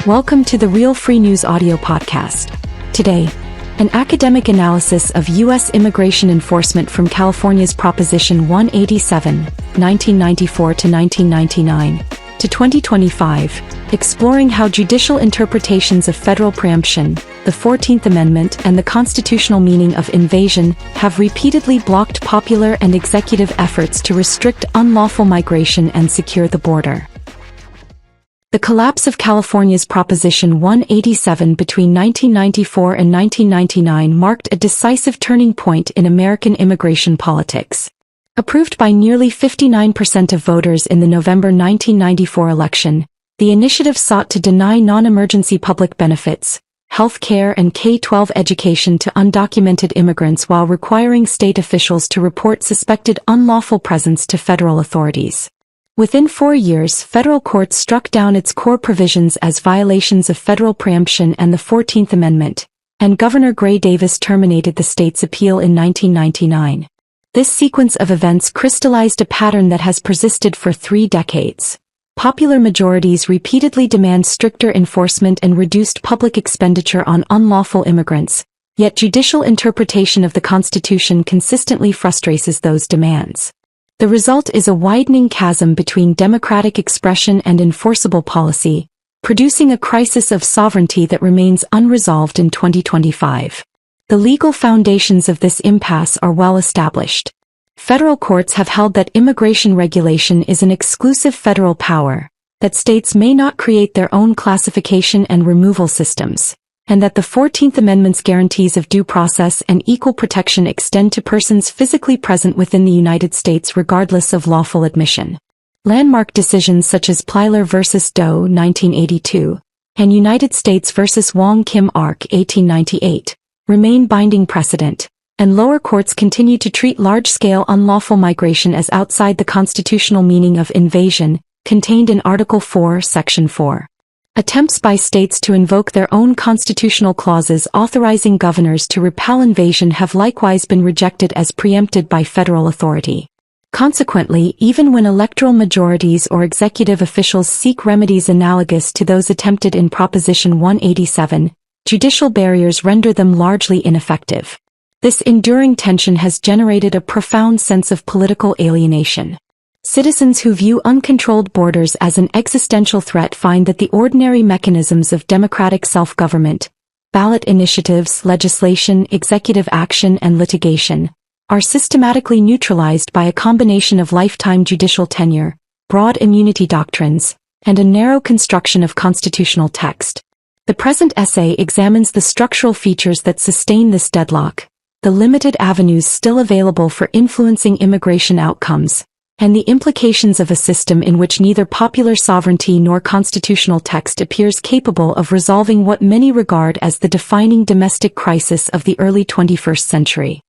Welcome to the Real Free News audio podcast. Today, an academic analysis of U.S. immigration enforcement from California's Proposition 187, 1994 to 1999, to 2025, exploring how judicial interpretations of federal preemption, the 14th Amendment, and the constitutional meaning of invasion have repeatedly blocked popular and executive efforts to restrict unlawful migration and secure the border. The collapse of California's Proposition 187 between 1994 and 1999 marked a decisive turning point in American immigration politics. Approved by nearly 59% of voters in the November 1994 election, the initiative sought to deny non-emergency public benefits, health care and K-12 education to undocumented immigrants while requiring state officials to report suspected unlawful presence to federal authorities. Within 4 years, federal courts struck down its core provisions as violations of federal preemption and the 14th Amendment, and Governor Gray Davis terminated the state's appeal in 1999. This sequence of events crystallized a pattern that has persisted for 3 decades. Popular majorities repeatedly demand stricter enforcement and reduced public expenditure on unlawful immigrants, yet judicial interpretation of the Constitution consistently frustrates those demands. The result is a widening chasm between democratic expression and enforceable policy, producing a crisis of sovereignty that remains unresolved in 2025. The legal foundations of this impasse are well established. Federal courts have held that immigration regulation is an exclusive federal power, that states may not create their own classification and removal systems, and that the 14th Amendment's guarantees of due process and equal protection extend to persons physically present within the United States regardless of lawful admission. Landmark decisions such as Plyler v. Doe 1982 and United States v. Wong Kim Ark 1898 remain binding precedent, and lower courts continue to treat large-scale unlawful migration as outside the constitutional meaning of invasion, contained in Article 4, Section 4. Attempts by states to invoke their own constitutional clauses authorizing governors to repel invasion have likewise been rejected as preempted by federal authority. Consequently, even when electoral majorities or executive officials seek remedies analogous to those attempted in Proposition 187, judicial barriers render them largely ineffective. This enduring tension has generated a profound sense of political alienation. Citizens who view uncontrolled borders as an existential threat find that the ordinary mechanisms of democratic self-government, ballot initiatives, legislation, executive action, and litigation, are systematically neutralized by a combination of lifetime judicial tenure, broad immunity doctrines, and a narrow construction of constitutional text. The present essay examines the structural features that sustain this deadlock, the limited avenues still available for influencing immigration outcomes, and the implications of a system in which neither popular sovereignty nor constitutional text appears capable of resolving what many regard as the defining domestic crisis of the early 21st century.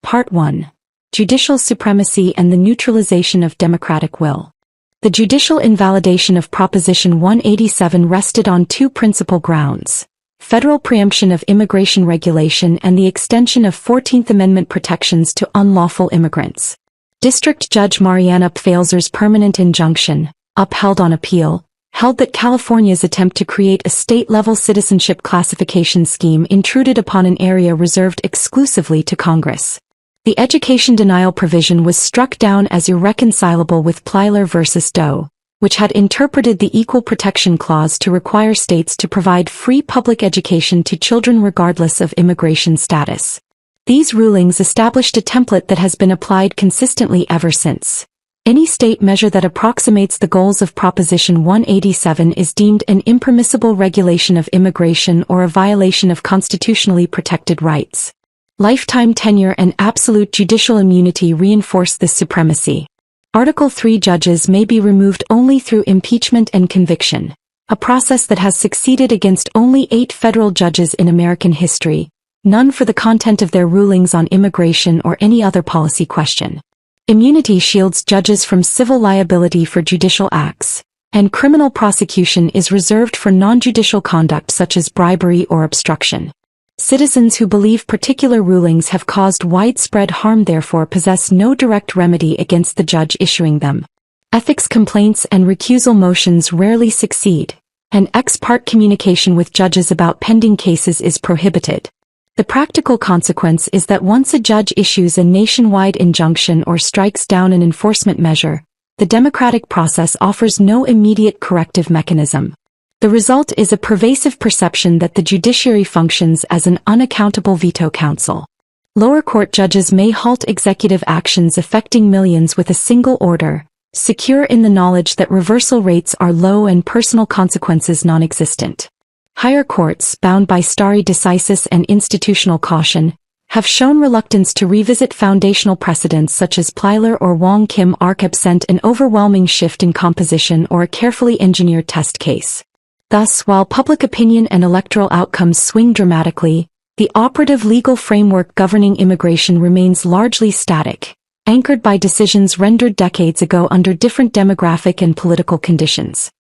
Part 1. Judicial Supremacy and the Neutralization of Democratic Will. The judicial invalidation of Proposition 187 rested on 2 principal grounds: federal preemption of immigration regulation and the extension of 14th Amendment protections to unlawful immigrants. District Judge Mariana Pfalzer's permanent injunction, upheld on appeal, held that California's attempt to create a state-level citizenship classification scheme intruded upon an area reserved exclusively to Congress. The education denial provision was struck down as irreconcilable with Plyler v. Doe, which had interpreted the Equal Protection Clause to require states to provide free public education to children regardless of immigration status. These rulings established a template that has been applied consistently ever since. Any state measure that approximates the goals of Proposition 187 is deemed an impermissible regulation of immigration or a violation of constitutionally protected rights. Lifetime tenure and absolute judicial immunity reinforce this supremacy. Article 3 judges may be removed only through impeachment and conviction, a process that has succeeded against only 8 federal judges in American history, none for the content of their rulings on immigration or any other policy question. Immunity shields judges from civil liability for judicial acts, and criminal prosecution is reserved for non-judicial conduct such as bribery or obstruction. Citizens who believe particular rulings have caused widespread harm therefore possess no direct remedy against the judge issuing them. Ethics complaints and recusal motions rarely succeed, and ex parte communication with judges about pending cases is prohibited. The practical consequence is that once a judge issues a nationwide injunction or strikes down an enforcement measure, the democratic process offers no immediate corrective mechanism. The result is a pervasive perception that the judiciary functions as an unaccountable veto council. Lower court judges may halt executive actions affecting millions with a single order, secure in the knowledge that reversal rates are low and personal consequences non-existent. Higher courts, bound by stare decisis and institutional caution, have shown reluctance to revisit foundational precedents such as Plyler or Wong Kim Ark absent an overwhelming shift in composition or a carefully engineered test case. Thus, while public opinion and electoral outcomes swing dramatically, the operative legal framework governing immigration remains largely static, anchored by decisions rendered decades ago under different demographic and political conditions.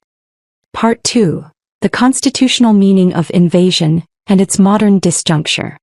Part 2. The constitutional meaning of invasion and its modern disjuncture.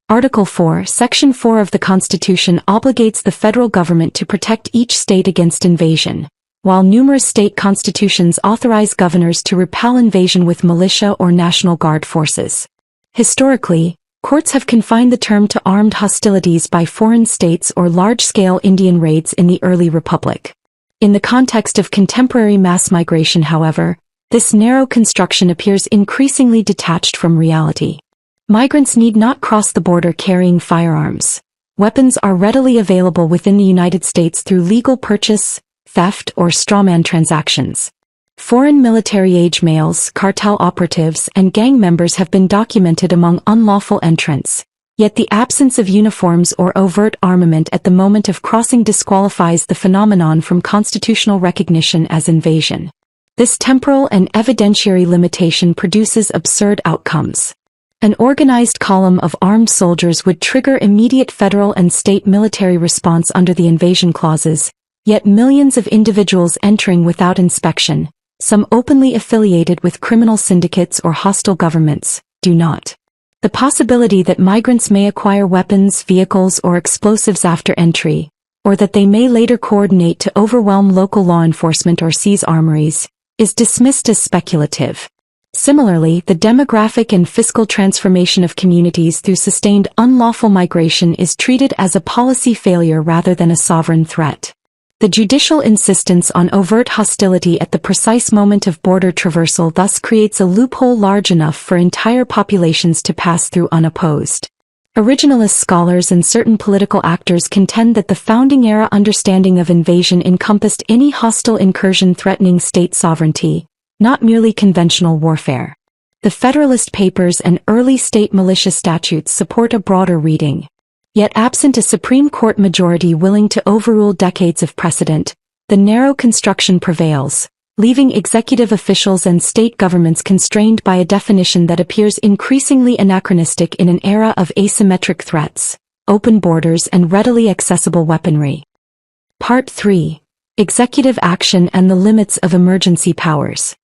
Article 4, Section 4 of the Constitution obligates the federal government to protect each state against invasion, while numerous state constitutions authorize governors to repel invasion with militia or National Guard forces. Historically, courts have confined the term to armed hostilities by foreign states or large-scale Indian raids in the early republic. In the context of contemporary mass migration, however, this narrow construction appears increasingly detached from reality. Migrants need not cross the border carrying firearms. Weapons are readily available within the United States through legal purchase, theft, or strawman transactions. Foreign military-age males, cartel operatives, and gang members have been documented among unlawful entrants, yet the absence of uniforms or overt armament at the moment of crossing disqualifies the phenomenon from constitutional recognition as invasion. This temporal and evidentiary limitation produces absurd outcomes. An organized column of armed soldiers would trigger immediate federal and state military response under the invasion clauses, yet millions of individuals entering without inspection, some openly affiliated with criminal syndicates or hostile governments, do not. The possibility that migrants may acquire weapons, vehicles, or explosives after entry, or that they may later coordinate to overwhelm local law enforcement or seize armories, is dismissed as speculative. Similarly, the demographic and fiscal transformation of communities through sustained unlawful migration is treated as a policy failure rather than a sovereign threat. The judicial insistence on overt hostility at the precise moment of border traversal thus creates a loophole large enough for entire populations to pass through unopposed. Originalist scholars and certain political actors contend that the founding-era understanding of invasion encompassed any hostile incursion threatening state sovereignty, not merely conventional warfare. The Federalist Papers and early state militia statutes support a broader reading. Yet absent a Supreme Court majority willing to overrule decades of precedent, the narrow construction prevails, leaving executive officials and state governments constrained by a definition that appears increasingly anachronistic in an era of asymmetric threats, open borders, and readily accessible weaponry. Part 3. Executive action and the limits of emergency powers.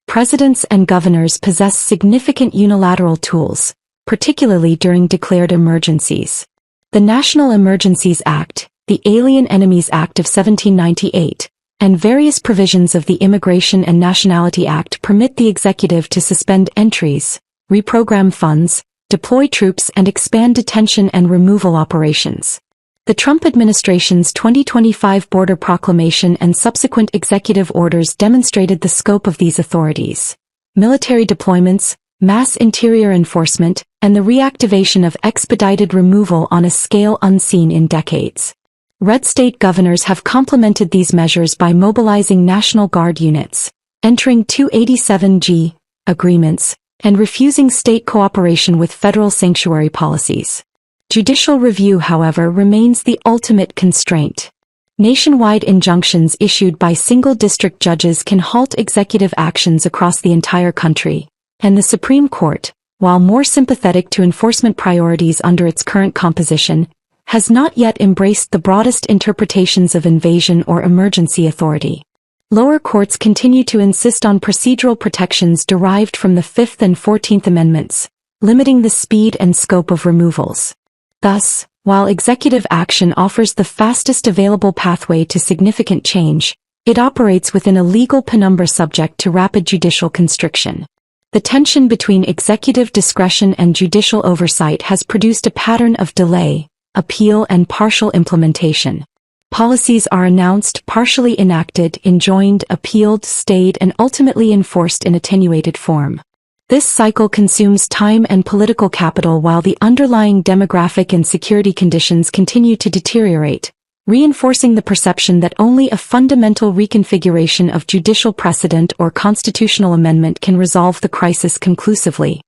Presidents and governors possess significant unilateral tools, particularly during declared emergencies. The National Emergencies Act, the Alien Enemies Act of 1798, and various provisions of the Immigration and Nationality Act permit the executive to suspend entries, reprogram funds, deploy troops, and expand detention and removal operations. The Trump administration's 2025 border proclamation and subsequent executive orders demonstrated the scope of these authorities. Military deployments, mass interior enforcement, and the reactivation of expedited removal on a scale unseen in decades. Red state governors have complemented these measures by mobilizing National Guard units, entering 287G agreements, and refusing state cooperation with federal sanctuary policies. Judicial review, however, remains the ultimate constraint. Nationwide injunctions issued by single district judges can halt executive actions across the entire country, and the Supreme Court, while more sympathetic to enforcement priorities under its current composition, has not yet embraced the broadest interpretations of invasion or emergency authority. Lower courts continue to insist on procedural protections derived from the Fifth and 14th Amendments, limiting the speed and scope of removals. Thus, while executive action offers the fastest available pathway to significant change, it operates within a legal penumbra subject to rapid judicial constriction. The tension between executive discretion and judicial oversight has produced a pattern of delay, appeal, and partial implementation. Policies are announced, partially enacted, enjoined, appealed, stayed, and ultimately enforced in attenuated form. This cycle consumes time and political capital while the underlying demographic and security conditions continue to deteriorate, reinforcing the perception that only a fundamental reconfiguration of judicial precedent or constitutional amendment can resolve the crisis conclusively.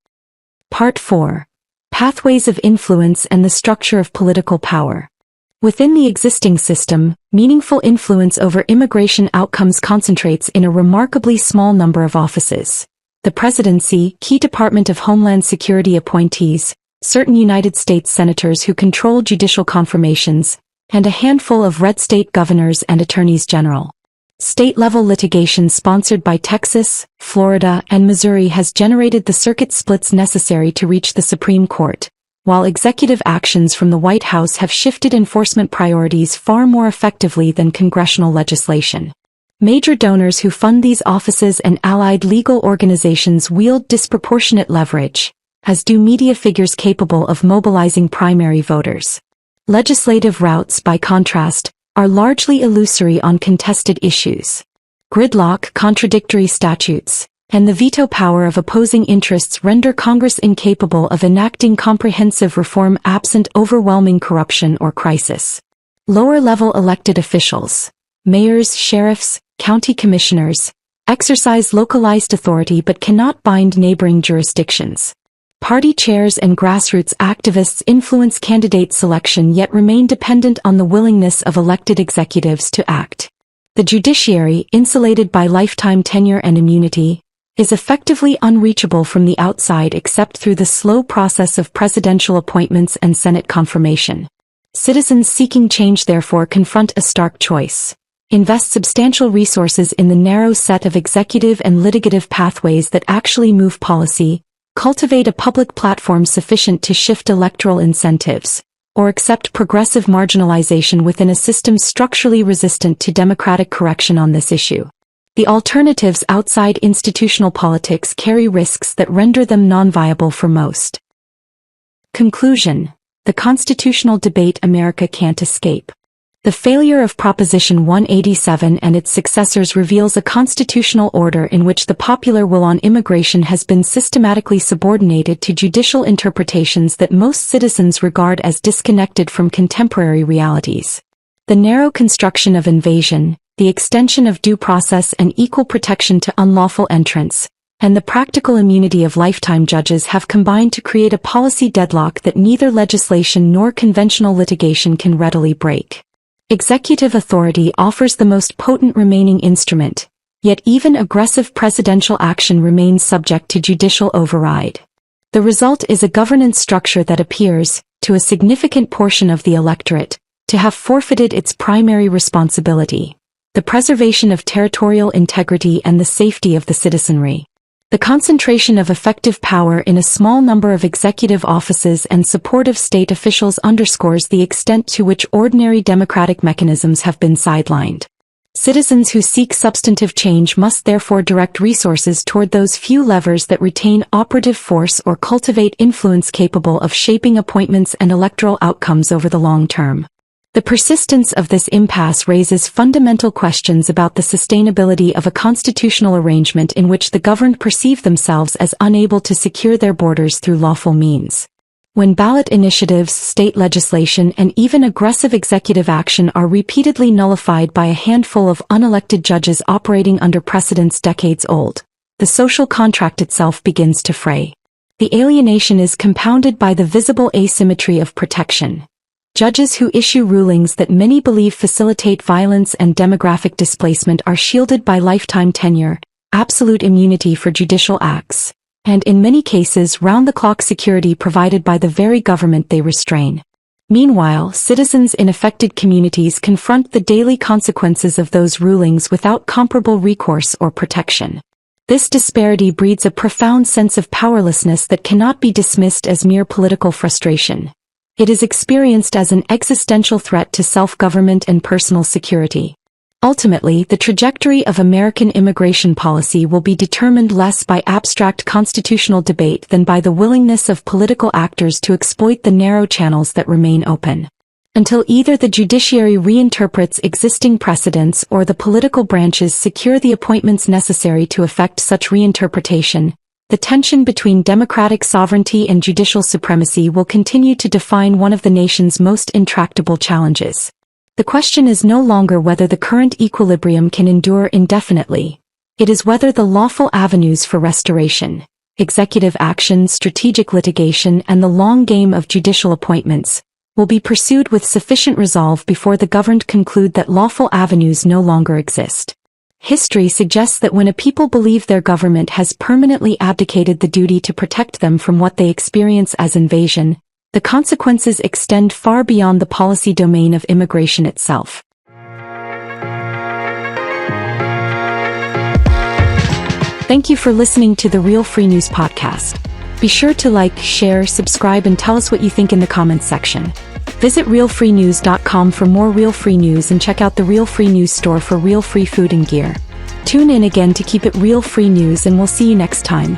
Part 4. Pathways of influence and the structure of political power. Within the existing system, meaningful influence over immigration outcomes concentrates in a remarkably small number of offices. The presidency, key Department of Homeland Security appointees, certain United States senators who control judicial confirmations, and a handful of red state governors and attorneys general. State-level litigation sponsored by Texas, Florida, and Missouri has generated the circuit splits necessary to reach the Supreme Court, while executive actions from the White House have shifted enforcement priorities far more effectively than congressional legislation. Major donors who fund these offices and allied legal organizations wield disproportionate leverage, as do media figures capable of mobilizing primary voters. Legislative routes, by contrast, are largely illusory on contested issues. Gridlock, contradictory statutes, and the veto power of opposing interests render Congress incapable of enacting comprehensive reform absent overwhelming corruption or crisis. Lower-level elected officials, mayors, sheriffs, county commissioners, exercise localized authority but cannot bind neighboring jurisdictions. Party chairs and grassroots activists influence candidate selection yet remain dependent on the willingness of elected executives to act. The judiciary, insulated by lifetime tenure and immunity, is effectively unreachable from the outside except through the slow process of presidential appointments and Senate confirmation. Citizens seeking change therefore confront a stark choice: invest substantial resources in the narrow set of executive and litigative pathways that actually move policy, cultivate a public platform sufficient to shift electoral incentives, or accept progressive marginalization within a system structurally resistant to democratic correction on this issue. The alternatives outside institutional politics carry risks that render them non-viable for most. Conclusion: the constitutional debate America can't escape. The failure of Proposition 187 and its successors reveals a constitutional order in which the popular will on immigration has been systematically subordinated to judicial interpretations that most citizens regard as disconnected from contemporary realities. The narrow construction of invasion, the extension of due process and equal protection to unlawful entrants, and the practical immunity of lifetime judges have combined to create a policy deadlock that neither legislation nor conventional litigation can readily break. Executive authority offers the most potent remaining instrument, yet even aggressive presidential action remains subject to judicial override. The result is a governance structure that appears, to a significant portion of the electorate, to have forfeited its primary responsibility: the preservation of territorial integrity and the safety of the citizenry. The concentration of effective power in a small number of executive offices and supportive state officials underscores the extent to which ordinary democratic mechanisms have been sidelined. Citizens who seek substantive change must therefore direct resources toward those few levers that retain operative force or cultivate influence capable of shaping appointments and electoral outcomes over the long term. The persistence of this impasse raises fundamental questions about the sustainability of a constitutional arrangement in which the governed perceive themselves as unable to secure their borders through lawful means. When ballot initiatives, state legislation, and even aggressive executive action are repeatedly nullified by a handful of unelected judges operating under precedents decades old, the social contract itself begins to fray. The alienation is compounded by the visible asymmetry of protection. Judges who issue rulings that many believe facilitate violence and demographic displacement are shielded by lifetime tenure, absolute immunity for judicial acts, and in many cases round-the-clock security provided by the very government they restrain. Meanwhile, citizens in affected communities confront the daily consequences of those rulings without comparable recourse or protection. This disparity breeds a profound sense of powerlessness that cannot be dismissed as mere political frustration. It is experienced as an existential threat to self-government and personal security. Ultimately, the trajectory of American immigration policy will be determined less by abstract constitutional debate than by the willingness of political actors to exploit the narrow channels that remain open. Until either the judiciary reinterprets existing precedents or the political branches secure the appointments necessary to effect such reinterpretation, the tension between democratic sovereignty and judicial supremacy will continue to define one of the nation's most intractable challenges. The question is no longer whether the current equilibrium can endure indefinitely. It is whether the lawful avenues for restoration, executive action, strategic litigation, and the long game of judicial appointments will be pursued with sufficient resolve before the governed conclude that lawful avenues no longer exist. History suggests that when a people believe their government has permanently abdicated the duty to protect them from what they experience as invasion, the consequences extend far beyond the policy domain of immigration itself. Thank you for listening to the Real Free News podcast. Be sure to like, share, subscribe, and tell us what you think in the comments section. Visit realfreenews.com for more Real Free News and check out the Real Free News store for real free food and gear. Tune in again to keep it Real Free News, and we'll see you next time.